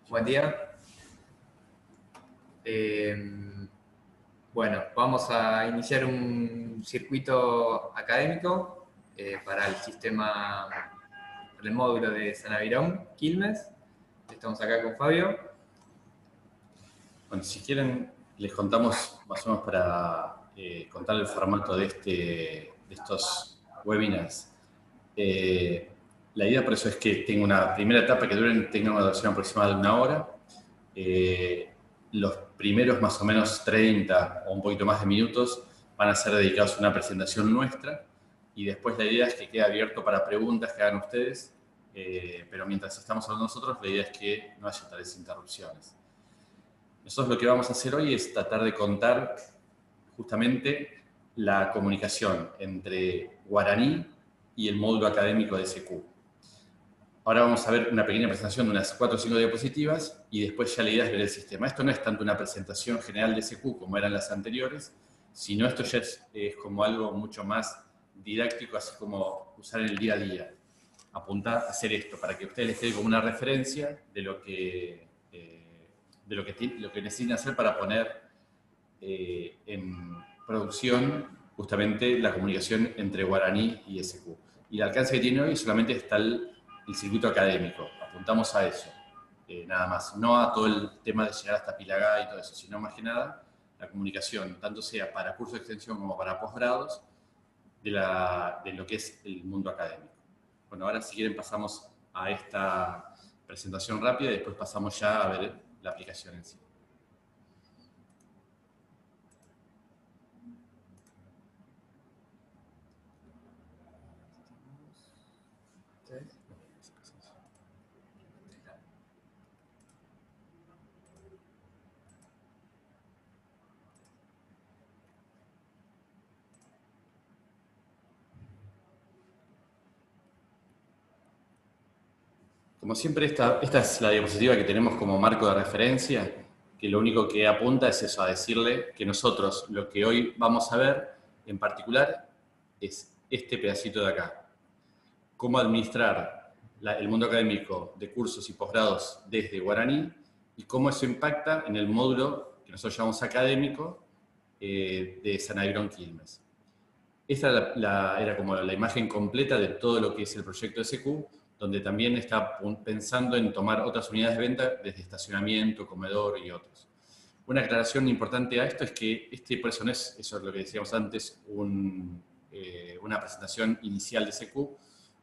Buen día. Bueno, vamos a iniciar un circuito académico para el sistema, para el módulo de San Avirón, Quilmes. Estamos acá con Fabio. Bueno, si quieren, les contamos más o menos para contar el formato de estos webinars. La idea por eso es que tenga una primera etapa que tenga una duración aproximada de 1 hora. Los primeros más o menos 30 o un poquito más de minutos van a ser dedicados a una presentación nuestra y después la idea es que quede abierto para preguntas que hagan ustedes, pero mientras estamos hablando nosotros, la idea es que no haya tales interrupciones. Nosotros lo que vamos a hacer hoy es tratar de contar justamente la comunicación entre Guaraní y el módulo académico de SQ. Ahora vamos a ver una pequeña presentación de unas 4 o 5 diapositivas y después ya la idea es ver el sistema. Esto no es tanto una presentación general de SQ como eran las anteriores, sino esto ya es como algo mucho más didáctico, así como usar en el día a día. Apuntar a hacer esto para que ustedes les quede como una referencia de lo que necesitan hacer para poner en producción justamente la comunicación entre Guaraní y SQ. Y el alcance que tiene hoy solamente está el circuito académico. Apuntamos a eso, nada más. No a todo el tema de llegar hasta Pilagá y todo eso, sino más que nada la comunicación, tanto sea para cursos de extensión como para posgrados, de lo que es el mundo académico. Bueno, ahora si quieren pasamos a esta presentación rápida y después pasamos ya a ver la aplicación en sí. Como siempre, esta es la diapositiva que tenemos como marco de referencia, que lo único que apunta es eso, a decirle que nosotros lo que hoy vamos a ver en particular es este pedacito de acá. Cómo administrar el mundo académico de cursos y posgrados desde Guaraní y cómo eso impacta en el módulo que nosotros llamamos académico de San Avirón Quilmes. Esta era como la imagen completa de todo lo que es el proyecto SQ, donde también está pensando en tomar otras unidades de venta desde estacionamiento, comedor y otros. Una aclaración importante a esto es que por eso no es, eso es lo que decíamos antes, una presentación inicial de SQ.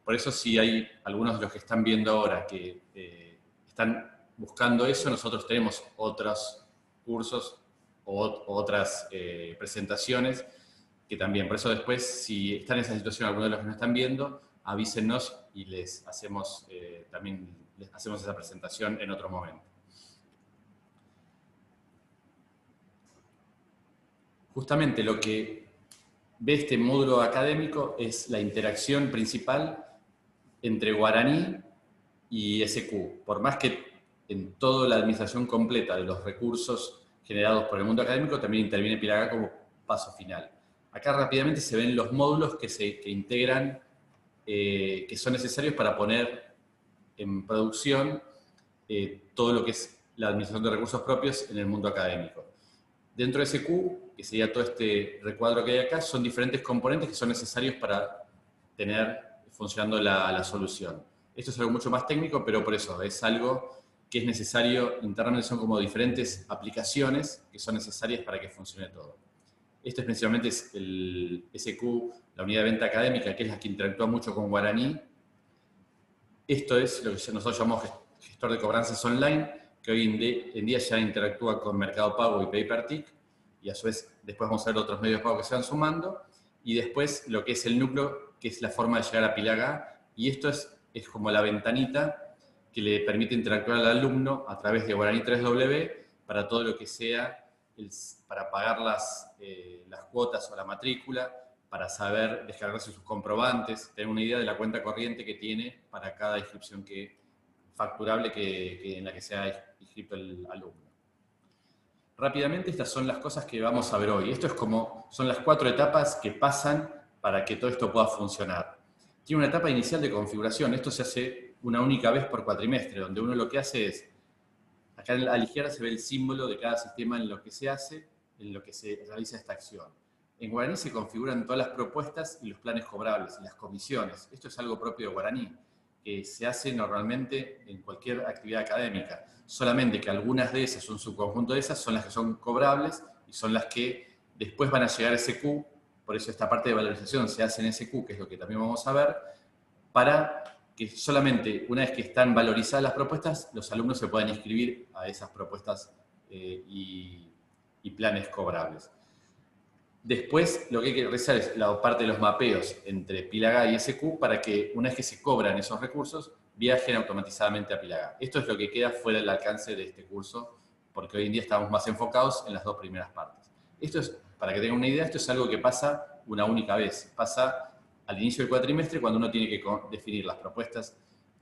Por eso si hay algunos de los que están viendo ahora que están buscando eso, nosotros tenemos otros cursos o otras presentaciones que también, por eso después, si están en esa situación algunos de los que nos están viendo, avísennos y les hacemos esa presentación en otro momento. Justamente lo que ve este módulo académico es la interacción principal entre Guaraní y SQ. Por más que en toda la administración completa de los recursos generados por el mundo académico también interviene Pilagá como paso final. Acá rápidamente se ven los módulos que integran, que son necesarios para poner en producción todo lo que es la administración de recursos propios en el mundo académico. Dentro de SQ, que sería todo este recuadro que hay acá, son diferentes componentes que son necesarios para tener funcionando la solución. Esto es algo mucho más técnico, pero por eso es algo que es necesario internamente, son como diferentes aplicaciones que son necesarias para que funcione todo. Esto es principalmente el SQ, la unidad de venta académica, que es la que interactúa mucho con Guaraní. Esto es lo que nosotros llamamos gestor de cobranzas online, que hoy en día ya interactúa con Mercado Pago y PayPerTic, y a su vez después vamos a ver otros medios de pago que se van sumando, y después lo que es el núcleo, que es la forma de llegar a Pilagá, y esto es como la ventanita que le permite interactuar al alumno a través de Guaraní 3W para todo lo que sea para pagar las cuotas o la matrícula, para saber descargarse sus comprobantes, tener una idea de la cuenta corriente que tiene para cada inscripción facturable en la que sea inscrito el alumno. Rápidamente, estas son las cosas que vamos a ver hoy. Esto son las 4 etapas que pasan para que todo esto pueda funcionar. Tiene una etapa inicial de configuración. Esto se hace una única vez por cuatrimestre, donde uno lo que hace es acá a la izquierda se ve el símbolo de cada sistema en lo que se hace, en lo que se realiza esta acción. En Guaraní se configuran todas las propuestas y los planes cobrables y las comisiones. Esto es algo propio de Guaraní, que se hace normalmente en cualquier actividad académica. Solamente que algunas de esas, un subconjunto de esas, son las que son cobrables y son las que después van a llegar a SQ. Por eso esta parte de valorización se hace en SQ, que es lo que también vamos a ver, para que solamente una vez que están valorizadas las propuestas, los alumnos se puedan inscribir a esas propuestas y planes cobrables. Después, lo que hay que realizar es la parte de los mapeos entre Pilagá y SQ para que una vez que se cobran esos recursos, viajen automatizadamente a Pilagá. Esto es lo que queda fuera del alcance de este curso, porque hoy en día estamos más enfocados en las dos primeras partes. Esto es, para que tengan una idea, esto es algo que pasa una única vez. Pasa al inicio del cuatrimestre, cuando uno tiene que definir las propuestas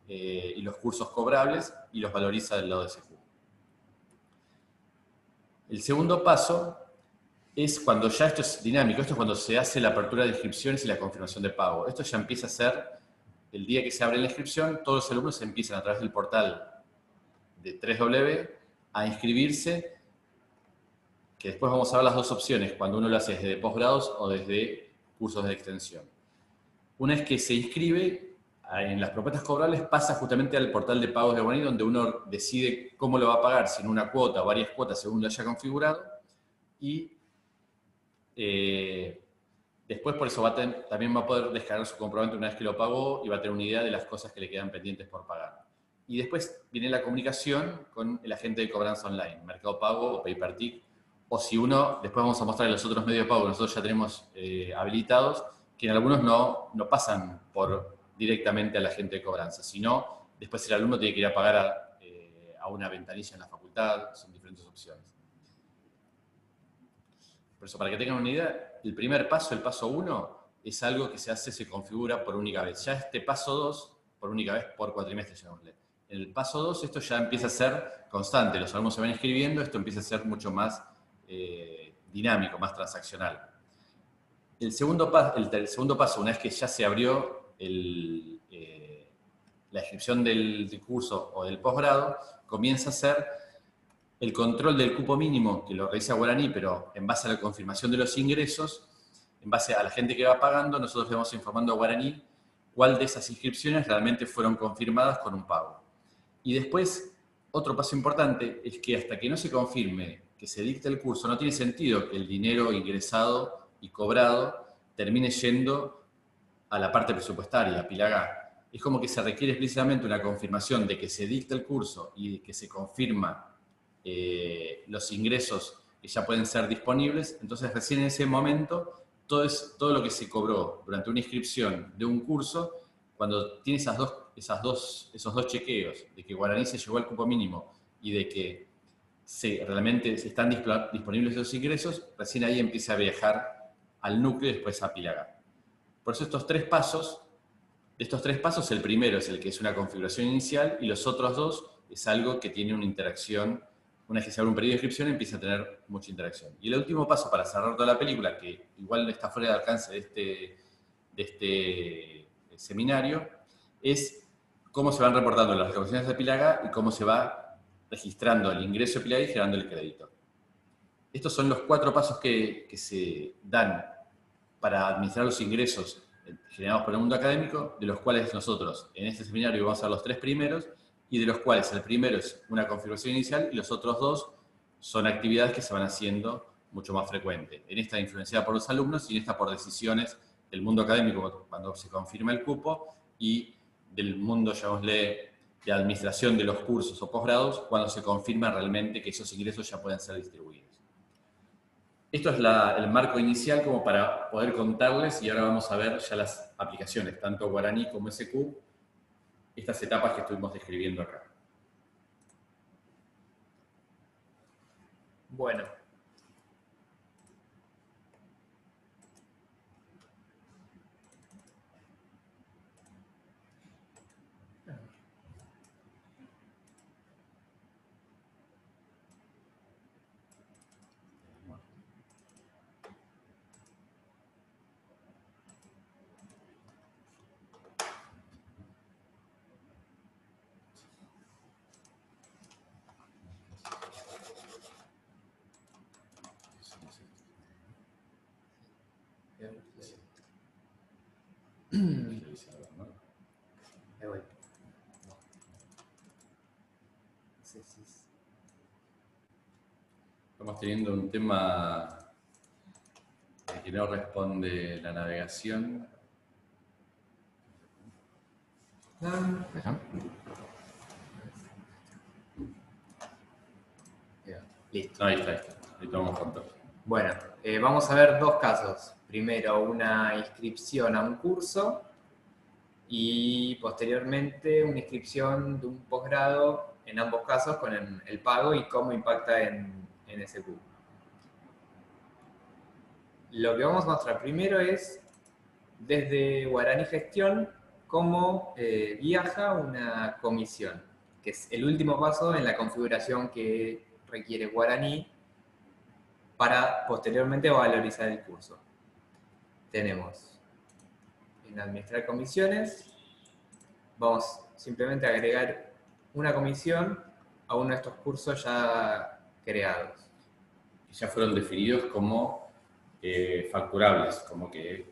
y los cursos cobrables y los valoriza del lado de SQ. El segundo paso es cuando ya esto es dinámico, esto es cuando se hace la apertura de inscripciones y la confirmación de pago. Esto ya empieza a ser, el día que se abre la inscripción, todos los alumnos empiezan a través del portal de 3W a inscribirse, que después vamos a ver las dos opciones, cuando uno lo hace desde posgrados o desde cursos de extensión. Una vez que se inscribe, en las propuestas cobrables pasa justamente al portal de pagos de Guaraní, donde uno decide cómo lo va a pagar, si en una cuota o varias cuotas según lo haya configurado, y después por eso también va a poder descargar su comprobante una vez que lo pagó y va a tener una idea de las cosas que le quedan pendientes por pagar. Y después viene la comunicación con el agente de cobranza online, Mercado Pago o PayPerTic, o si uno, después vamos a mostrar los otros medios de pago que nosotros ya tenemos habilitados, que en algunos no pasan directamente al agente de cobranza, sino después el alumno tiene que ir a pagar a una ventanilla en la facultad, son diferentes opciones. Por eso, para que tengan una idea, el primer paso, el paso 1, es algo que se configura por única vez. Ya este paso 2, por única vez por cuatrimestre, llamémosle. En el paso 2, esto ya empieza a ser constante. Los alumnos se van inscribiendo, esto empieza a ser mucho más dinámico, más transaccional. El segundo paso, una vez que ya se abrió la inscripción del curso o del posgrado, comienza a ser el control del cupo mínimo, que lo realiza Guaraní, pero en base a la confirmación de los ingresos, en base a la gente que va pagando, nosotros le vamos informando a Guaraní cuál de esas inscripciones realmente fueron confirmadas con un pago. Y después, otro paso importante es que hasta que no se confirme que se dicte el curso, no tiene sentido que el dinero ingresado y cobrado termine yendo a la parte presupuestaria, a Pilagá. Es como que se requiere explícitamente una confirmación de que se dicta el curso y que se confirma los ingresos que ya pueden ser disponibles. Entonces, recién en ese momento, todo lo que se cobró durante una inscripción de un curso, cuando tiene esos dos chequeos, de que Guaraní se llegó al cupo mínimo y de que realmente están disponibles esos ingresos, recién ahí empieza a viajar al núcleo y después a Pilagá. Por eso de estos tres pasos, el primero es el que es una configuración inicial y los otros dos es algo que tiene una interacción. Una vez que se abre un periodo de inscripción, empieza a tener mucha interacción. Y el último paso para cerrar toda la película, que igual está fuera de alcance de este seminario, es cómo se van reportando las recaudaciones de Pilagá y cómo se va registrando el ingreso de Pilagá y generando el crédito. Estos son los 4 pasos que se dan para administrar los ingresos generados por el mundo académico, de los cuales nosotros en este seminario vamos a ver los 3 primeros, y de los cuales el primero es una configuración inicial y los otros 2 son actividades que se van haciendo mucho más frecuente. En esta influenciada por los alumnos y en esta por decisiones del mundo académico cuando se confirma el cupo y del mundo, llamémosle, de administración de los cursos o posgrados cuando se confirma realmente que esos ingresos ya pueden ser distribuidos. Esto es el marco inicial como para poder contarles y ahora vamos a ver ya las aplicaciones, tanto Guaraní como SQ, estas etapas que estuvimos describiendo acá. Bueno. Ahí voy. No sé si es... Estamos teniendo un tema de que no responde la navegación. Ajá. Listo. Ahí está. Ahí tomamos contacto. Bueno, vamos a ver dos casos. Primero, una inscripción a un curso y posteriormente una inscripción de un posgrado, en ambos casos con el pago y cómo impacta en SQ. Lo que vamos a mostrar primero es desde Guaraní Gestión cómo viaja una comisión, que es el último paso en la configuración que requiere Guaraní para posteriormente valorizar el curso. Tenemos en administrar comisiones, vamos simplemente a agregar una comisión a uno de estos cursos ya creados. Que ya fueron definidos como facturables, como que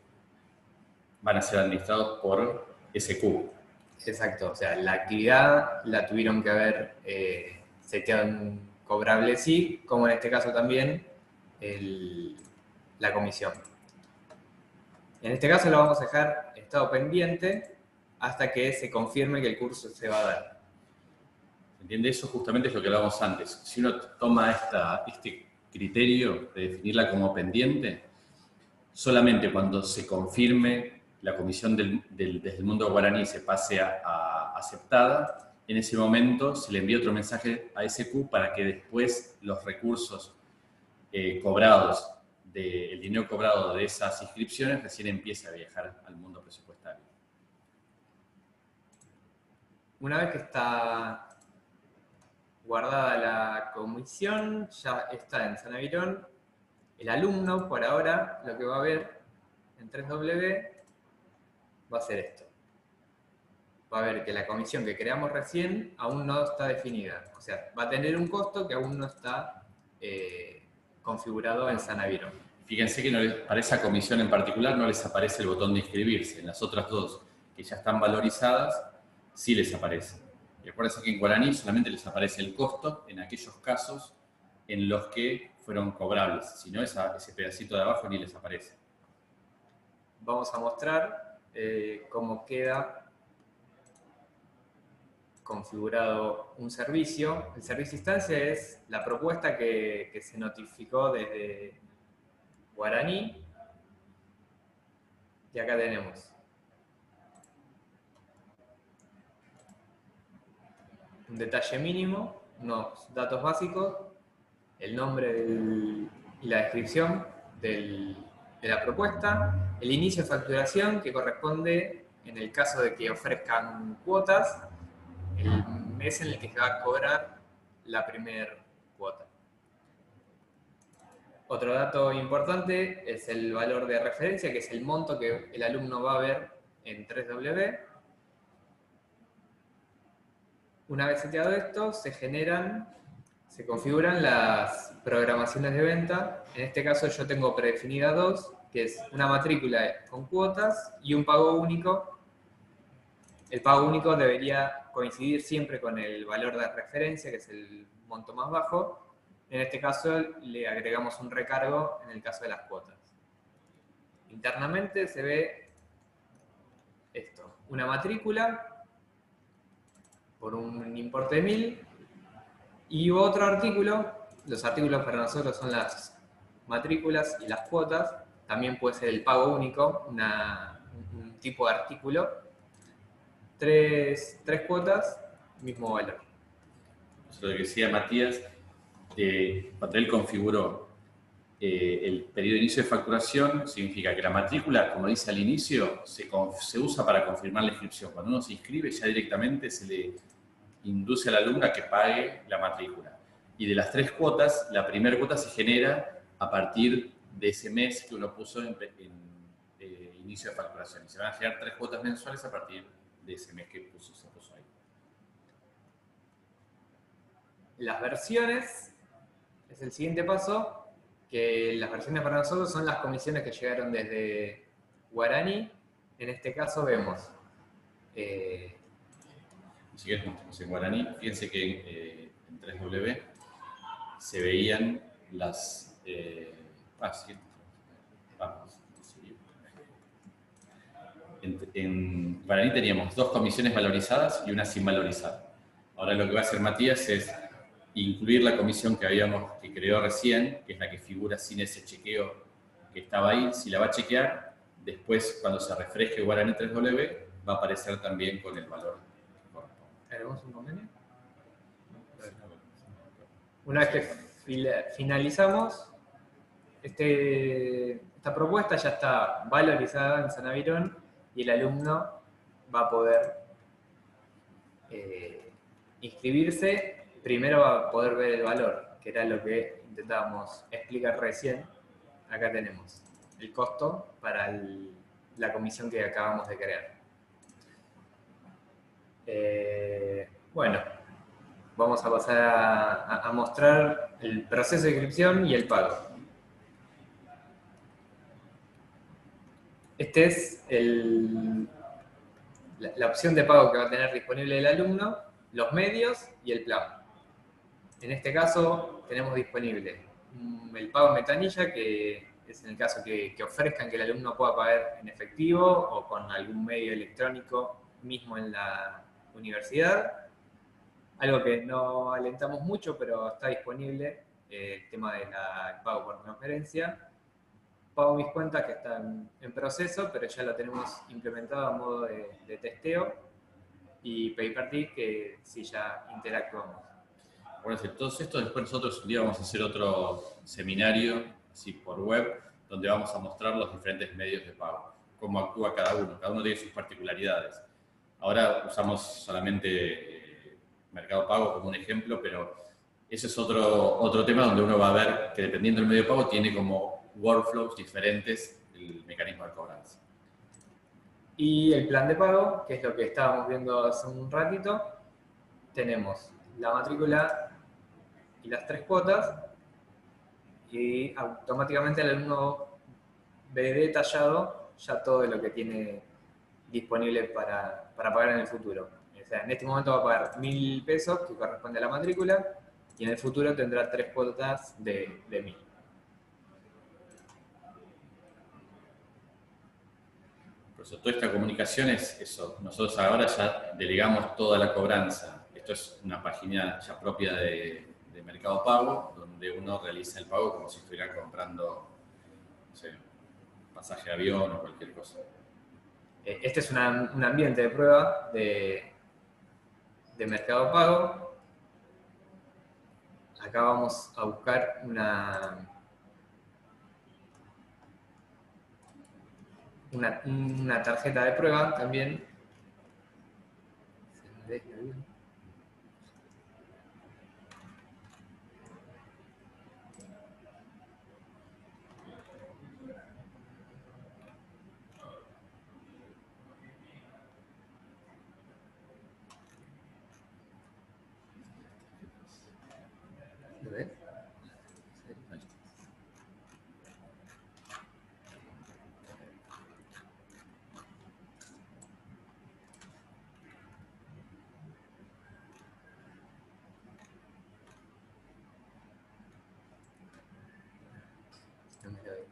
van a ser administrados por SQ. Exacto, o sea, la actividad la tuvieron que haber seteado en cobrable sí, como en este caso también la comisión. En este caso lo vamos a dejar estado pendiente hasta que se confirme que el curso se va a dar. ¿Entiende? Eso justamente es lo que hablábamos antes. Si uno toma este criterio de definirla como pendiente, solamente cuando se confirme la comisión desde el mundo guaraní se pase a aceptada, en ese momento se le envía otro mensaje a SQ para que después los recursos cobrados, el dinero cobrado de esas inscripciones recién empiece a viajar al mundo presupuestario. Una vez que está guardada la comisión, ya está en Sanavirón. El alumno, por ahora, lo que va a ver en 3W va a ser esto. Va a ver que la comisión que creamos recién aún no está definida. O sea, va a tener un costo que aún no está configurado en Sanavirón. Fíjense que para esa comisión en particular no les aparece el botón de inscribirse. En las otras dos, que ya están valorizadas, sí les aparece. Y acuérdense que en guaraní solamente les aparece el costo en aquellos casos en los que fueron cobrables. Si no, ese pedacito de abajo ni les aparece. Vamos a mostrar cómo queda configurado un servicio. El servicio instancia es la propuesta que se notificó desde Guaraní. Y acá tenemos un detalle mínimo, unos datos básicos, el nombre y la descripción de la propuesta, el inicio de facturación que corresponde, en el caso de que ofrezcan cuotas, el mes en el que se va a cobrar la primera cuota. Otro dato importante es el valor de referencia, que es el monto que el alumno va a ver en 3W. Una vez seteado esto, se configuran las programaciones de venta. En este caso yo tengo predefinidas dos, que es una matrícula con cuotas y un pago único. El pago único debería coincidir siempre con el valor de referencia, que es el monto más bajo. En este caso le agregamos un recargo en el caso de las cuotas. Internamente se ve esto, una matrícula por un importe de 1000 y otro artículo. Los artículos para nosotros son las matrículas y las cuotas. También puede ser el pago único, un tipo de artículo. Tres cuotas, mismo valor. Eso es lo que decía Matías, cuando él configuró el periodo de inicio de facturación, significa que la matrícula, como dice al inicio, se usa para confirmar la inscripción. Cuando uno se inscribe, ya directamente se le induce al alumno a que pague la matrícula. Y de las 3 cuotas, la primera cuota se genera a partir de ese mes que uno puso en inicio de facturación. Y se van a generar 3 cuotas mensuales a partir de ese mes que se puso ahí. Las versiones es el siguiente paso, que las versiones para nosotros son las comisiones que llegaron desde Guarani. En este caso vemos... Si quieres mostramos en Guarani, fíjense que en 3W se veían las... vamos. En Guarani teníamos 2 comisiones valorizadas y una sin valorizar. Ahora lo que va a hacer Matías es incluir la comisión que creó recién, que es la que figura sin ese chequeo que estaba ahí. Si la va a chequear, después cuando se refresque Guarani 3W, va a aparecer también con el valor. ¿Haremos un convenio? Una vez que finalizamos, esta propuesta ya está valorizada en San Avirón y el alumno va a poder inscribirse. Primero va a poder ver el valor, que era lo que intentábamos explicar recién. Acá tenemos el costo para la comisión que acabamos de crear. Bueno, vamos a pasar a mostrar el proceso de inscripción y el pago. Este es la opción de pago que va a tener disponible el alumno, los medios y el plan. En este caso tenemos disponible el pago en ventanilla, que es en el caso que ofrezcan que el alumno pueda pagar en efectivo o con algún medio electrónico mismo en la universidad. Algo que no alentamos mucho, pero está disponible, el tema del pago por transferencia. Pago mis cuentas, que están en proceso, pero ya lo tenemos implementado a modo de testeo. Y PayParty, que sí ya interactuamos. Bueno, todo esto después nosotros un día vamos a hacer otro seminario, así por web, donde vamos a mostrar los diferentes medios de pago, cómo actúa cada uno tiene sus particularidades. Ahora usamos solamente Mercado Pago como un ejemplo, pero ese es otro tema donde uno va a ver que dependiendo del medio de pago tiene como workflows diferentes el mecanismo de cobranza. Y el plan de pago, que es lo que estábamos viendo hace un ratito, tenemos la matrícula y las 3 cuotas, y automáticamente el alumno ve detallado ya todo lo que tiene disponible para pagar en el futuro. O sea, en este momento va a pagar 1.000 pesos, que corresponde a la matrícula, y en el futuro tendrá 3 cuotas de 1.000. Por eso, toda esta comunicación es eso. Nosotros ahora ya delegamos toda la cobranza. Esto es una página ya propia de Mercado Pago, donde uno realiza el pago como si estuviera comprando, no sé, pasaje de avión o cualquier cosa. Este es un ambiente de prueba de Mercado Pago. Acá vamos a buscar una tarjeta de prueba también. ¿Lo ves? No me lo veo.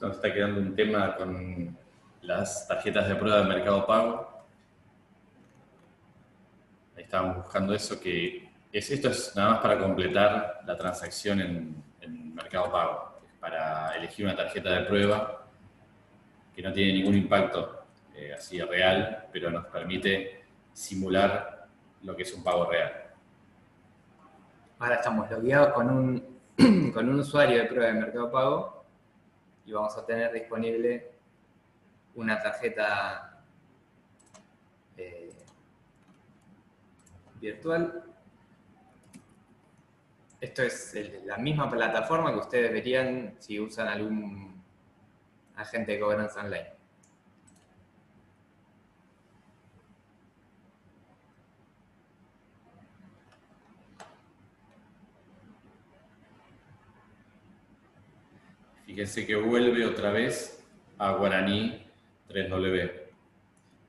Nos está quedando un tema con las tarjetas de prueba de Mercado Pago. Ahí estábamos buscando eso, esto es nada más para completar la transacción en Mercado Pago. Es para elegir una tarjeta de prueba que no tiene ningún impacto así real, pero nos permite simular lo que es un pago real. Ahora estamos logueados con con un usuario de prueba de Mercado Pago y vamos a tener disponible una tarjeta virtual. Esto es la misma plataforma que ustedes verían si usan algún agente de cobranza online. Fíjense que vuelve otra vez a Guaraní 3W.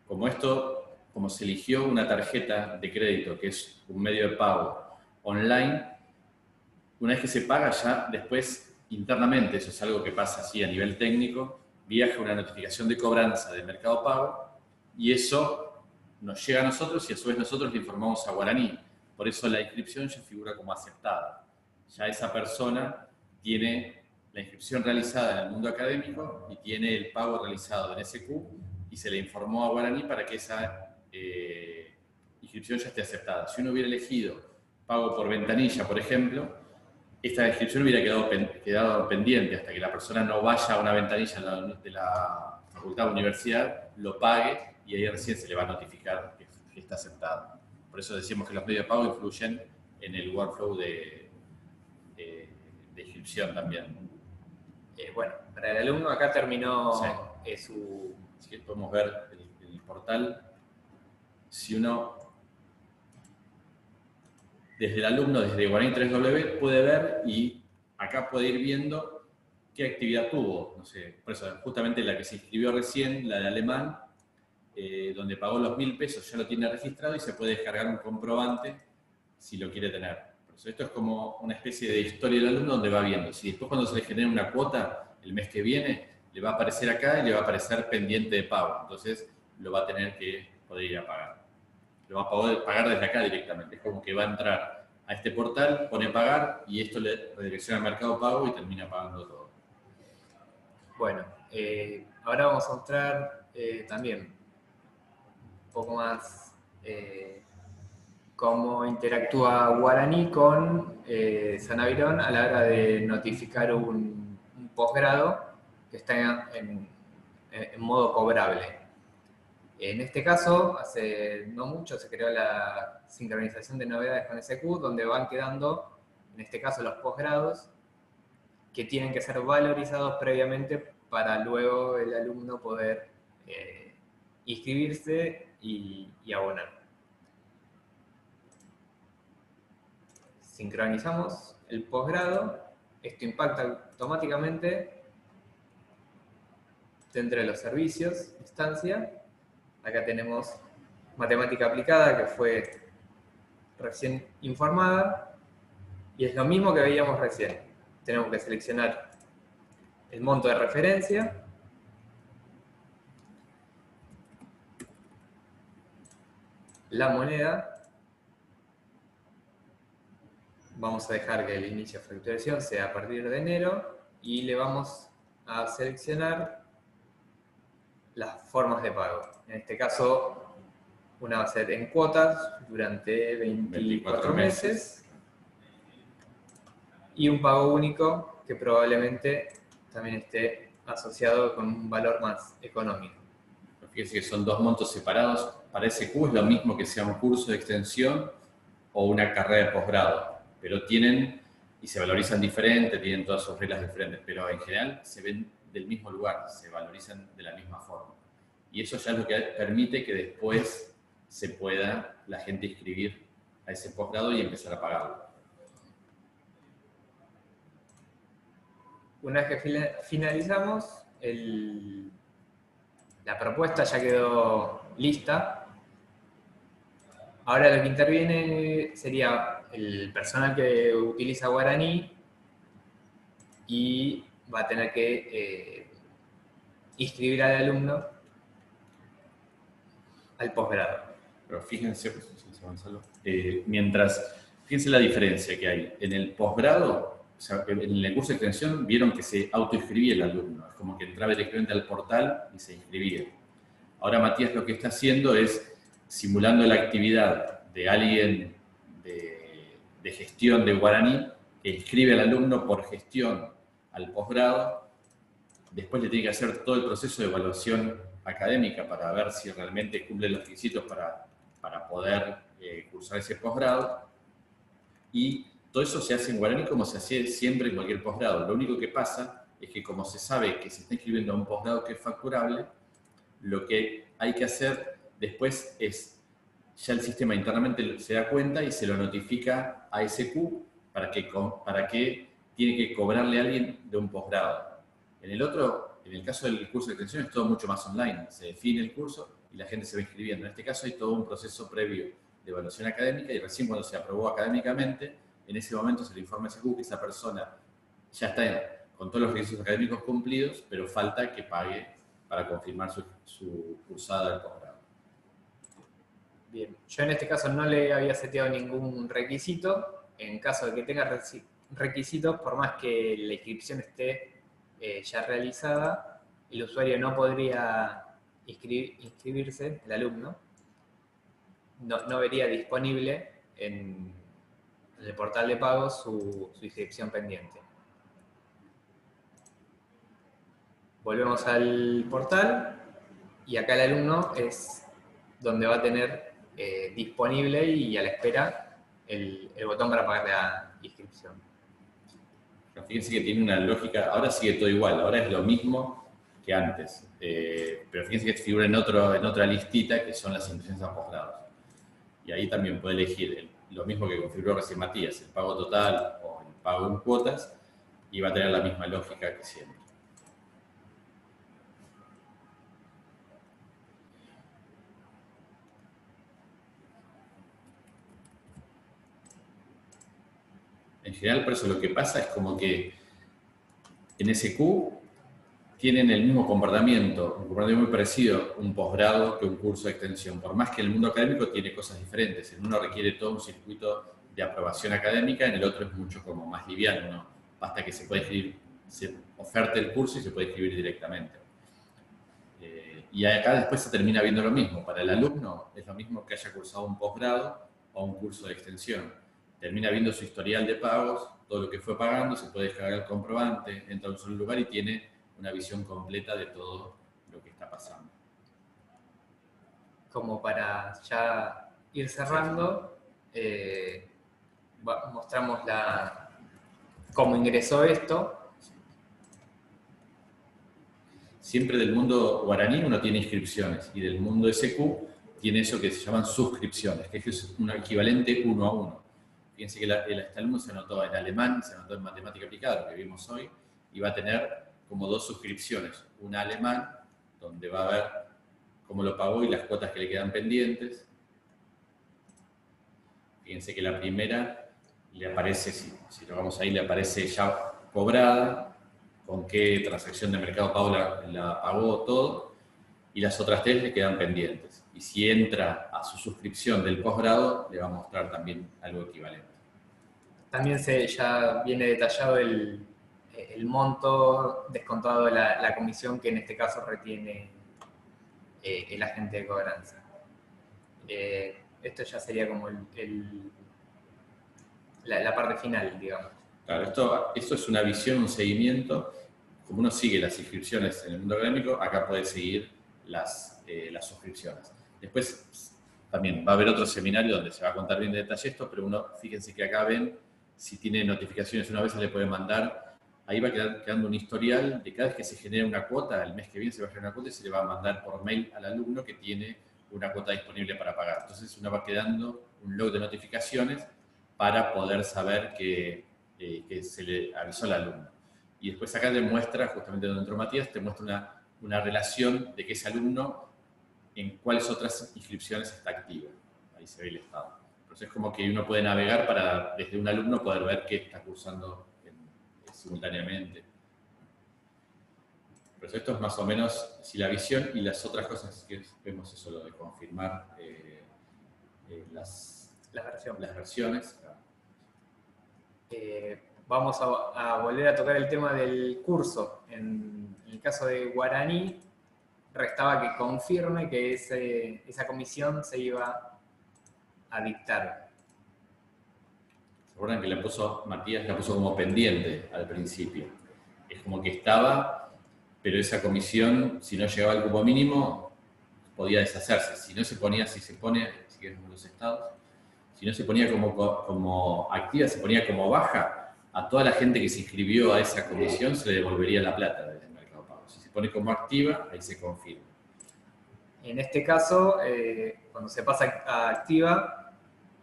Como se eligió una tarjeta de crédito, que es un medio de pago online, una vez que se paga ya después internamente, eso es algo que pasa así a nivel técnico, viaja una notificación de cobranza de Mercado Pago y eso nos llega a nosotros y a su vez nosotros le informamos a Guaraní. Por eso la inscripción ya figura como aceptada. Ya esa persona tiene la inscripción realizada en el mundo académico y tiene el pago realizado en SQ y se le informó a Guaraní para que esa inscripción ya esté aceptada. Si uno hubiera elegido pago por ventanilla, por ejemplo, esta inscripción hubiera quedado pendiente hasta que la persona no vaya a una ventanilla de la facultad o universidad, lo pague y ahí recién se le va a notificar que está aceptado. Por eso decimos que los medios de pago influyen en el workflow de inscripción también. Bueno, para el alumno acá terminó sí. su... Así que podemos ver el portal. Si uno, desde el alumno, desde Guaraní 3W, puede ver y acá puede ir viendo qué actividad tuvo. No sé, por eso, justamente la que se inscribió recién, la de alemán, donde pagó los 1.000 pesos, ya lo tiene registrado y se puede descargar un comprobante si lo quiere tener. Por eso esto es como una especie de historia del alumno donde va viendo. Si después cuando se le genera una cuota el mes que viene, le va a aparecer acá y le va a aparecer pendiente de pago. Entonces lo va a tener que poder ir a pagar. Lo va a poder pagar desde acá directamente. Es como que va a entrar a este portal, pone pagar y esto le redirecciona al Mercado Pago y termina pagando todo. Bueno, ahora vamos a mostrar también un poco más cómo interactúa Guaraní con San Avirón a la hora de notificar un posgrado que está en modo cobrable. En este caso, hace no mucho se creó la sincronización de novedades con SQ, donde van quedando, en este caso, los posgrados que tienen que ser valorizados previamente para luego el alumno poder inscribirse y abonar. Sincronizamos el posgrado, esto impacta automáticamente dentro de los servicios, instancia. Acá tenemos matemática aplicada, que fue recién informada, y es lo mismo que veíamos recién. Tenemos que seleccionar el monto de referencia, la moneda, vamos a dejar que el inicio de facturación sea a partir de enero, y le vamos a seleccionar las formas de pago. En este caso, una va a ser en cuotas durante 24 meses y un pago único que probablemente también esté asociado con un valor más económico. Fíjense que son dos montos separados. Para SQ es lo mismo que sea un curso de extensión o una carrera de posgrado, pero tienen y se valorizan diferente, tienen todas sus reglas diferentes, pero en general se ven del mismo lugar, se valorizan de la misma forma. Y eso ya es lo que permite que después se pueda la gente inscribir a ese posgrado y empezar a pagarlo. Una vez que finalizamos, la propuesta ya quedó lista. Ahora lo que interviene sería el personal que utiliza Guaraní y va a tener que inscribir al alumno al posgrado. Pero fíjense, fíjense la diferencia que hay. En el posgrado o sea, en el curso de extensión vieron que se autoinscribía el alumno, es como que entraba directamente al portal y se inscribía. Ahora Matías lo que está haciendo es simulando la actividad de alguien de gestión de Guaraní que inscribe al alumno por gestión al posgrado. Después le tiene que hacer todo el proceso de evaluación académica para ver si realmente cumple los requisitos para poder cursar ese posgrado. Y todo eso se hace en Guaraní como se hace siempre en cualquier posgrado. Lo único que pasa es que como se sabe que se está inscribiendo a un posgrado que es facturable, lo que hay que hacer después es, ya el sistema internamente se da cuenta y se lo notifica a SQ para que tiene que cobrarle a alguien de un posgrado. En el caso del curso de extensión es todo mucho más online. Se define el curso y la gente se va inscribiendo. En este caso hay todo un proceso previo de evaluación académica y recién cuando se aprobó académicamente, en ese momento se le informa a SQ que esa persona ya está con todos los requisitos académicos cumplidos, pero falta que pague para confirmar su cursada del posgrado. Bien, yo en este caso no le había seteado ningún requisito. En caso de que tenga requisitos, por más que la inscripción esté ya realizada, el usuario no podría inscribirse, el alumno, no vería disponible en el portal de pagos su inscripción pendiente. Volvemos al portal y acá el alumno es donde va a tener disponible y a la espera el botón para pagar la inscripción. Fíjense que tiene una lógica, ahora sigue todo igual, ahora es lo mismo que antes, pero fíjense que figura en otra listita que son las inscripciones a posgrados. Y ahí también puede elegir lo mismo que configuró recién Matías, el pago total o el pago en cuotas, y va a tener la misma lógica que siempre. En general, por eso lo que pasa es como que en SQ tienen el mismo comportamiento, un comportamiento muy parecido un posgrado que un curso de extensión, por más que el mundo académico tiene cosas diferentes. En uno requiere todo un circuito de aprobación académica, en el otro es mucho como más liviano, ¿no? Basta que se puede inscribir, se oferte el curso y se puede inscribir directamente. Y acá después se termina viendo lo mismo. Para el alumno es lo mismo que haya cursado un posgrado o un curso de extensión. Termina viendo su historial de pagos, todo lo que fue pagando, se puede descargar el comprobante, entra a un solo lugar y tiene una visión completa de todo lo que está pasando. Como para ya ir cerrando, mostramos cómo ingresó esto. Siempre del mundo guaraní uno tiene inscripciones y del mundo SQ tiene eso que se llaman suscripciones, que es un equivalente 1 a 1. Fíjense que este alumno se anotó en alemán, se anotó en matemática aplicada, lo que vimos hoy, y va a tener como 2 suscripciones. Una alemán, donde va a ver cómo lo pagó y las cuotas que le quedan pendientes. Fíjense que la primera le aparece, si lo vamos ahí, le aparece ya cobrada, con qué transacción de Mercado Pago la pagó, todo, y las otras 3 le quedan pendientes. Y si entra a su suscripción del posgrado, le va a mostrar también algo equivalente. También ya viene detallado el monto descontado de la comisión que en este caso retiene el agente de cobranza. Esto ya sería como la parte final, digamos. Claro, esto es una visión, un seguimiento. Como uno sigue las inscripciones en el mundo académico, acá puede seguir las suscripciones. Después también va a haber otro seminario donde se va a contar bien de detalle esto, pero fíjense que acá ven si tiene notificaciones, una vez se le puede mandar, ahí va quedando un historial de cada vez que se genera una cuota, el mes que viene se va a generar una cuota y se le va a mandar por mail al alumno que tiene una cuota disponible para pagar. Entonces uno va quedando un log de notificaciones para poder saber que se le avisó al alumno. Y después acá te muestra, justamente donde entró Matías, te muestra una relación de que ese alumno en cuáles otras inscripciones está activo. Ahí se ve el estado. Entonces es como que uno puede navegar para, desde un alumno, poder ver qué está cursando simultáneamente. Pero esto es más o menos si la visión y las otras cosas que vemos, eso lo de confirmar las versiones. vamos a volver a tocar el tema del curso. En el caso de Guaraní, restaba que confirme que esa comisión se iba a dictar. ¿Se acuerdan que Matías la puso como pendiente al principio? Es como que estaba, pero esa comisión, si no llegaba al cupo mínimo, podía deshacerse. Si no se ponía, si quieren los estados, si no se ponía como activa, se ponía como baja, a toda la gente que se inscribió a esa comisión se le devolvería la plata del Mercado Pago. Si se pone como activa, ahí se confirma. En este caso, cuando se pasa a activa,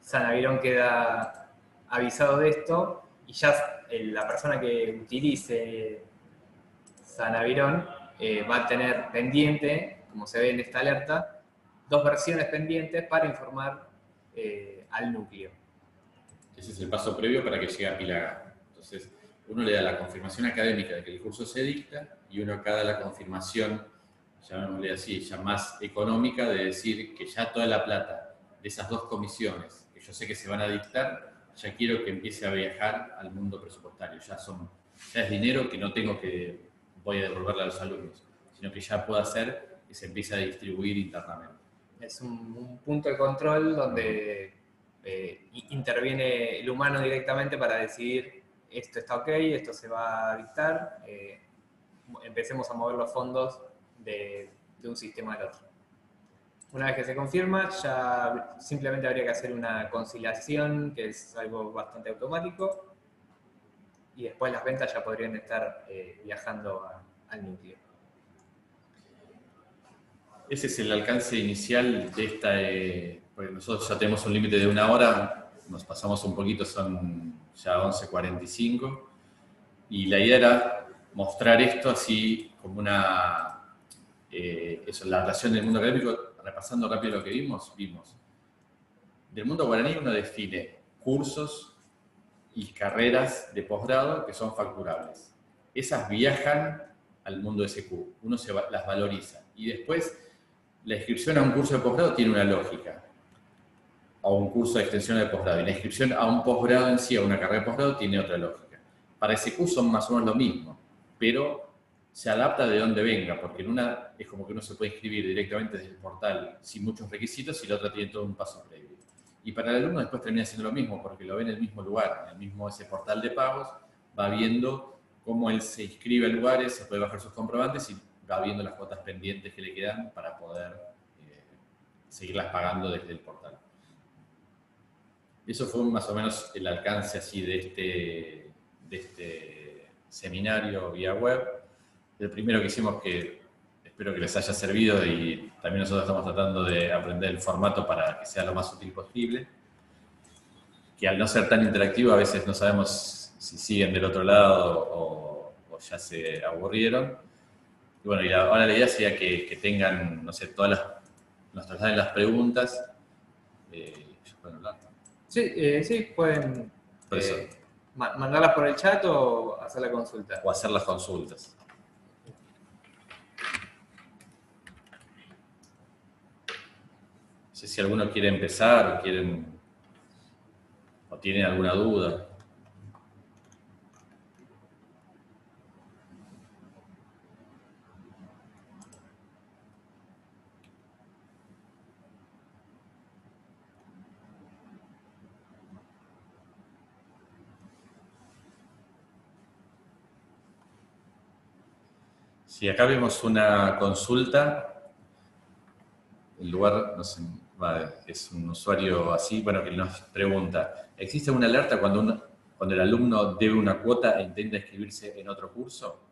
San Avirón queda avisado de esto y ya la persona que utilice San Avirón va a tener pendiente, como se ve en esta alerta, 2 versiones pendientes para informar al núcleo. Ese es el paso previo para que llegue a Pilaga. Entonces, uno le da la confirmación académica de que el curso se dicta y uno acá da la confirmación, llamémosle así, ya más económica, de decir que ya toda la plata de esas 2 comisiones que yo sé que se van a dictar, ya quiero que empiece a viajar al mundo presupuestario. Ya es dinero que no tengo que voy a devolverle a los alumnos, sino que ya puedo hacer que se empiece a distribuir internamente. Es un punto de control donde interviene el humano directamente para decidir esto está ok, esto se va a dictar, empecemos a mover los fondos de un sistema al otro. Una vez que se confirma, ya simplemente habría que hacer una conciliación, que es algo bastante automático, y después las ventas ya podrían estar viajando al núcleo. Ese es el alcance inicial de esta, porque nosotros ya tenemos un límite de 1 hora, nos pasamos un poquito, son ya 11:45, y la idea era mostrar esto así como la relación del mundo académico, repasando rápido lo que vimos. Del mundo guaraní uno define cursos y carreras de posgrado que son facturables. Esas viajan al mundo SQ, uno las valoriza, y después la inscripción a un curso de posgrado tiene una lógica, a un curso de extensión de posgrado, y la inscripción a un posgrado en sí, a una carrera de posgrado, tiene otra lógica. Para ese curso son más o menos lo mismo, pero se adapta de donde venga, porque en una es como que uno se puede inscribir directamente desde el portal sin muchos requisitos y la otra tiene todo un paso previo. Y para el alumno después termina siendo lo mismo, porque lo ve en el mismo lugar, en el mismo ese portal de pagos, va viendo cómo él se inscribe a lugares, se puede bajar sus comprobantes y va viendo las cuotas pendientes que le quedan para poder seguirlas pagando desde el portal. Eso fue más o menos el alcance así de este seminario vía web. El primero que hicimos, que espero que les haya servido, y también nosotros estamos tratando de aprender el formato para que sea lo más útil posible, que al no ser tan interactivo a veces no sabemos si siguen del otro lado o ya se aburrieron. Y bueno, y ahora la idea sería que tengan, no sé, nos trasladen las preguntas. ¿Pueden hablar? Sí, pueden mandarlas por el chat o hacer la consulta. O hacer las consultas. No sé si alguno quiere empezar o tienen alguna duda. Si acá vemos una consulta, el lugar, no sé, es un usuario así, bueno, que nos pregunta, ¿existe una alerta cuando el alumno debe una cuota e intenta inscribirse en otro curso?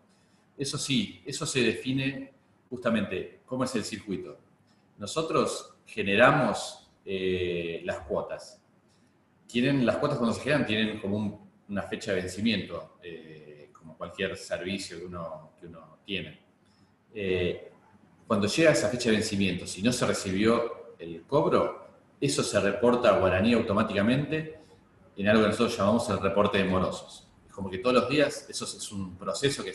Eso sí, eso se define justamente cómo es el circuito. Nosotros generamos las cuotas. Las cuotas cuando se generan tienen como una fecha de vencimiento, como cualquier servicio que uno tiene. Cuando llega esa fecha de vencimiento, si no se recibió el cobro, eso se reporta a Guaraní automáticamente en algo que nosotros llamamos el reporte de morosos. Es como que todos los días, eso es un proceso que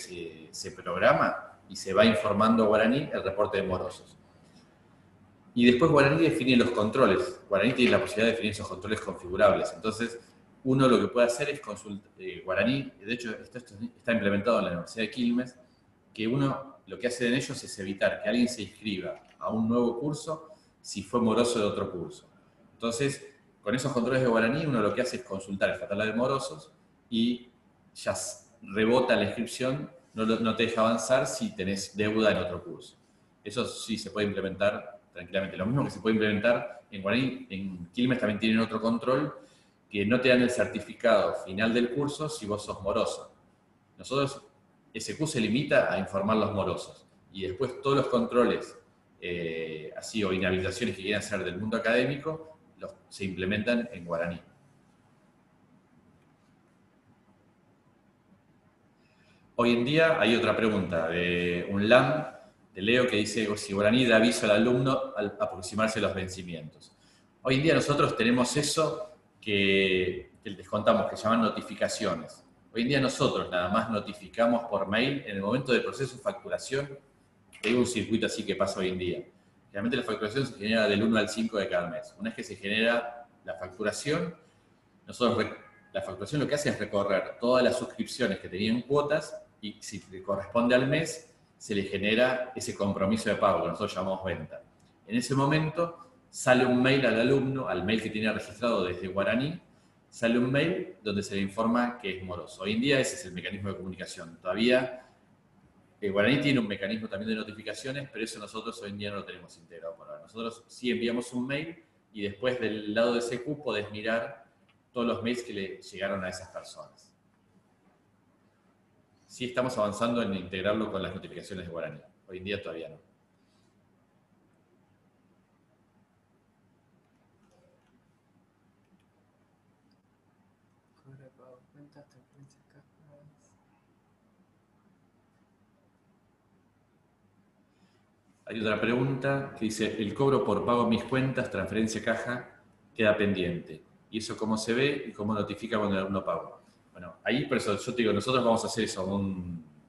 se programa y se va informando a Guaraní el reporte de morosos. Y después Guaraní define los controles. Guaraní tiene la posibilidad de definir esos controles configurables. Entonces, uno lo que puede hacer es consultar Guaraní. De hecho, esto está implementado en la Universidad de Quilmes, que uno lo que hace en ellos es evitar que alguien se inscriba a un nuevo curso si fue moroso de otro curso. Entonces, con esos controles de Guaraní, uno lo que hace es consultar el fatal de morosos y ya rebota la inscripción, no te deja avanzar si tenés deuda en otro curso. Eso sí se puede implementar tranquilamente. Lo mismo que se puede implementar en Guaraní, en Quilmes también tienen otro control, que no te dan el certificado final del curso si vos sos moroso. Nosotros, SQ se limita a informar los morosos y después todos los controles así o inhabilitaciones que quieran hacer del mundo académico se implementan en Guaraní. Hoy en día hay otra pregunta de un LAM de Leo que dice si Guaraní da aviso al alumno al aproximarse los vencimientos. Hoy en día nosotros tenemos eso que les contamos, que se llaman notificaciones. Hoy en día nosotros nada más notificamos por mail en el momento del proceso de facturación. Hay un circuito así que pasa hoy en día. Generalmente la facturación se genera del 1 al 5 de cada mes. Una vez que se genera la facturación, la facturación lo que hace es recorrer todas las suscripciones que tenían cuotas y si le corresponde al mes, se le genera ese compromiso de pago que nosotros llamamos venta. En ese momento sale un mail al alumno, al mail que tiene registrado desde Guaraní, sale un mail donde se le informa que es moroso. Hoy en día ese es el mecanismo de comunicación. Todavía Guaraní tiene un mecanismo también de notificaciones, pero eso nosotros hoy en día no lo tenemos integrado por ahora. Nosotros sí enviamos un mail y después del lado de SQ podés mirar todos los mails que le llegaron a esas personas. Sí estamos avanzando en integrarlo con las notificaciones de Guaraní. Hoy en día todavía no. Hay otra pregunta que dice, el cobro por pago en mis cuentas, transferencia caja, queda pendiente. ¿Y eso cómo se ve y cómo notifica cuando el alumno paga? Bueno, ahí por eso yo te digo, nosotros vamos a hacer eso,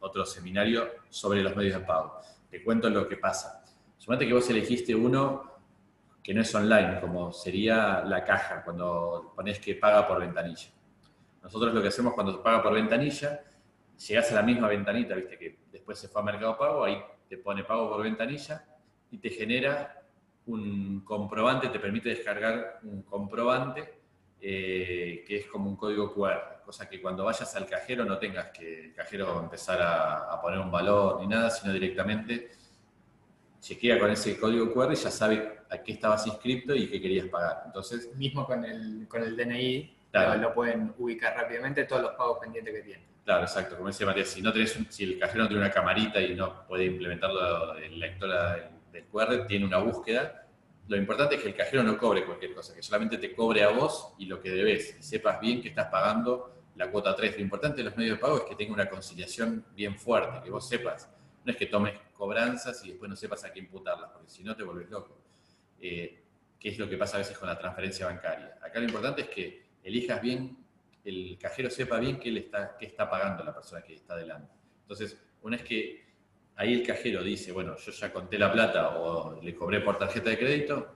otro seminario sobre los medios de pago. Te cuento lo que pasa. Suponete que vos elegiste uno que no es online, como sería la caja, cuando ponés que paga por ventanilla. Nosotros lo que hacemos cuando paga por ventanilla, llegás a la misma ventanita, viste que después se fue a Mercado Pago, ahí te pone pago por ventanilla y te genera un comprobante, te permite descargar un comprobante que es como un código QR, cosa que cuando vayas al cajero no tengas que el cajero empezar a poner un valor ni nada, sino directamente chequea con ese código QR y ya sabe a qué estabas inscrito y qué querías pagar. Entonces, mismo con el DNI, claro, lo pueden ubicar rápidamente todos los pagos pendientes que tienen. Claro, exacto. Como decía Matías, si el cajero no tiene una camarita y no puede implementarlo en la lectora del QR, tiene una búsqueda. Lo importante es que el cajero no cobre cualquier cosa, que solamente te cobre a vos y lo que debes, y sepas bien que estás pagando la cuota 3. Lo importante de los medios de pago es que tenga una conciliación bien fuerte, que vos sepas. No es que tomes cobranzas y después no sepas a qué imputarlas, porque si no te volvés loco. Que es lo que pasa a veces con la transferencia bancaria. Acá lo importante es que elijas bien, el cajero sepa bien qué está pagando la persona que está delante. Entonces, una vez que ahí el cajero dice, bueno, yo ya conté la plata o le cobré por tarjeta de crédito,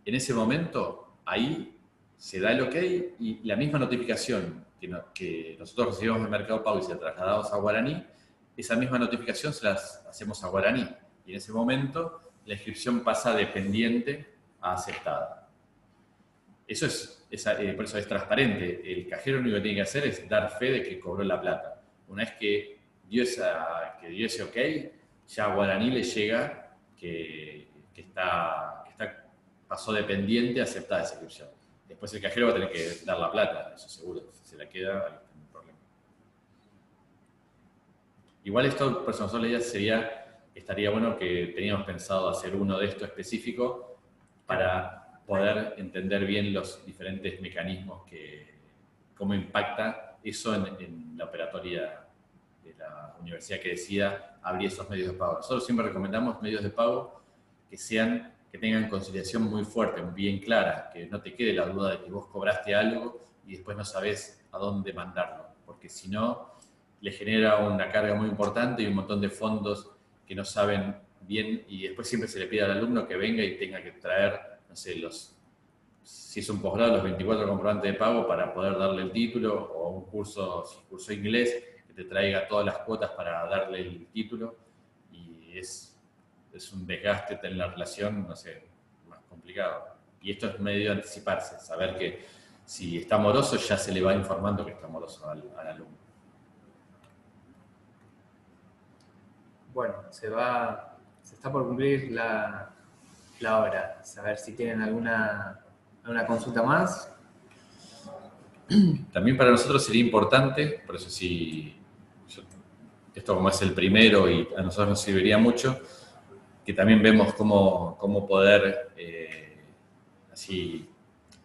en ese momento ahí se da el ok y la misma notificación que nosotros recibimos en Mercado Pago y se la trasladamos a Guaraní, esa misma notificación se las hacemos a Guaraní. Y en ese momento la inscripción pasa de pendiente a aceptada. Eso por eso es transparente. El cajero lo único que tiene que hacer es dar fe de que cobró la plata. Una vez que dio ese ok, ya a Guaraní le llega que pasó de pendiente a aceptada esa inscripción. Después el cajero va a tener que dar la plata, eso seguro. Si se la queda, ahí está el problema. Igual esto, por eso nosotros la idea estaría bueno que teníamos pensado hacer uno de estos específico para poder entender bien los diferentes mecanismos cómo impacta eso en la operatoria de la universidad que decida abrir esos medios de pago. Nosotros siempre recomendamos medios de pago que tengan conciliación muy fuerte, bien clara, que no te quede la duda de que vos cobraste algo y después no sabés a dónde mandarlo, porque si no, le genera una carga muy importante y un montón de fondos que no saben bien y después siempre se le pide al alumno que venga y tenga que traer, no sé, los si es un posgrado, los 24 comprobantes de pago para poder darle el título, o un curso, si cursó inglés, que te traiga todas las cuotas para darle el título, y es un desgaste en la relación, no sé, más complicado. Y esto es medio anticiparse, saber que si está moroso ya se le va informando que está moroso al alumno. Bueno, se está por cumplir la hora. A ver si tienen alguna consulta más. También para nosotros sería importante, por eso esto como es el primero y a nosotros nos serviría mucho, que también vemos cómo poder así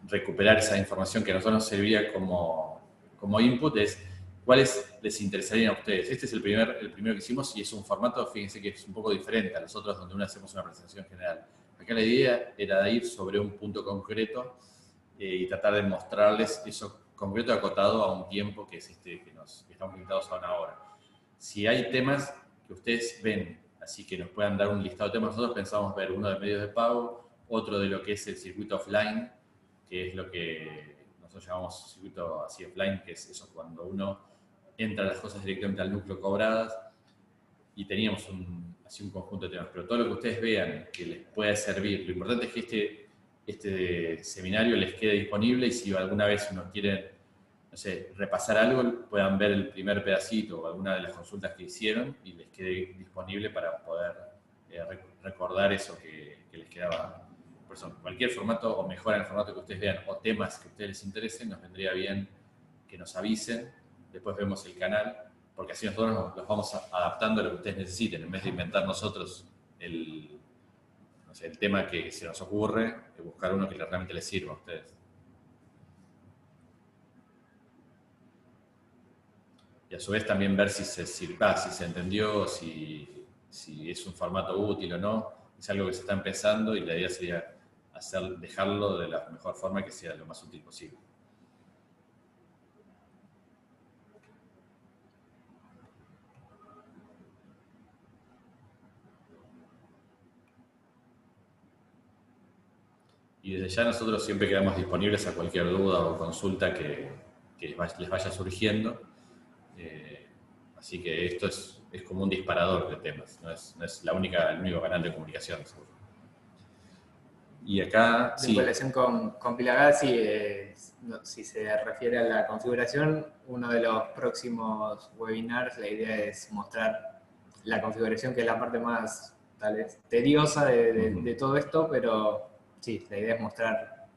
recuperar esa información que a nosotros nos serviría como input, es cuáles les interesarían a ustedes. Este es el primero que hicimos y es un formato, fíjense que es un poco diferente a los otros donde uno hacemos una presentación general. Acá la idea era ir sobre un punto concreto y tratar de mostrarles eso concreto acotado a un tiempo que es que estamos limitados a una hora. Si hay temas que ustedes ven, así que nos puedan dar un listado de temas, nosotros pensamos ver uno de medios de pago, otro de lo que es el circuito offline, que es lo que nosotros llamamos circuito así offline, que es eso cuando uno entra las cosas directamente al núcleo cobradas, y teníamos así un conjunto de temas, pero todo lo que ustedes vean que les pueda servir, lo importante es que este seminario les quede disponible y si alguna vez uno quiere, no sé, repasar algo, puedan ver el primer pedacito o alguna de las consultas que hicieron y les quede disponible para poder recordar eso que les quedaba. Por eso, cualquier formato o mejora en el formato que ustedes vean o temas que a ustedes les interesen, nos vendría bien que nos avisen. Después vemos el canal, porque así nosotros los vamos adaptando a lo que ustedes necesiten, en vez de inventar nosotros el tema que se nos ocurre, de buscar uno que realmente les sirva a ustedes. Y a su vez también ver si se entendió, si es un formato útil o no. Es algo que se está empezando y la idea sería dejarlo de la mejor forma que sea lo más útil posible. Y desde ya nosotros siempre quedamos disponibles a cualquier duda o consulta que les vaya surgiendo. Así que esto es como un disparador de temas, no es el único canal de comunicación, seguro. Y acá, sí. Vinculación con Pilagal, si se refiere a la configuración, uno de los próximos webinars, la idea es mostrar la configuración, que es la parte más, tal vez, tediosa de todo esto, pero sí, la idea es mostrar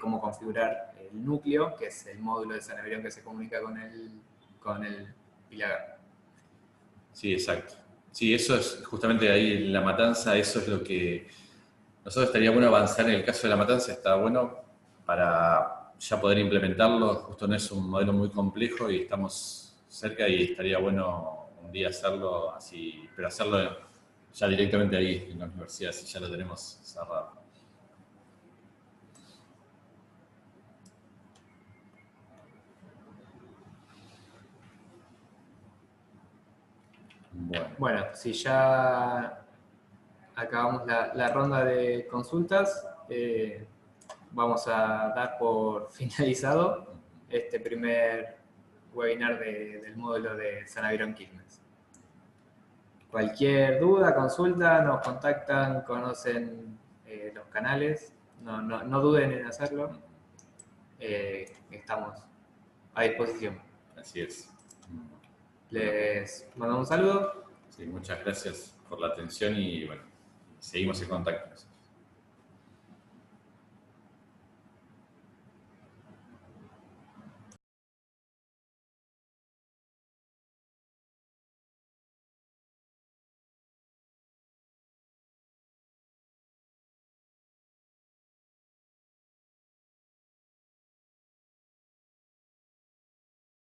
cómo configurar el núcleo, que es el módulo de San Averón que se comunica con el Pilagal. Sí, exacto. Sí, eso es justamente ahí en La Matanza, eso es lo que nosotros estaría bueno avanzar en el caso de La Matanza, está bueno para ya poder implementarlo, justo no es un modelo muy complejo y estamos cerca y estaría bueno un día hacerlo así, pero hacerlo ya directamente ahí en la universidad, si ya lo tenemos cerrado. Bueno, si ya acabamos la ronda de consultas, vamos a dar por finalizado este primer webinar del módulo de San Averón Quilmes. Cualquier duda, consulta, nos contactan, conocen los canales, no duden en hacerlo. Estamos a disposición. Así es. Les mando un saludo. Sí, muchas gracias por la atención y bueno, seguimos en contacto.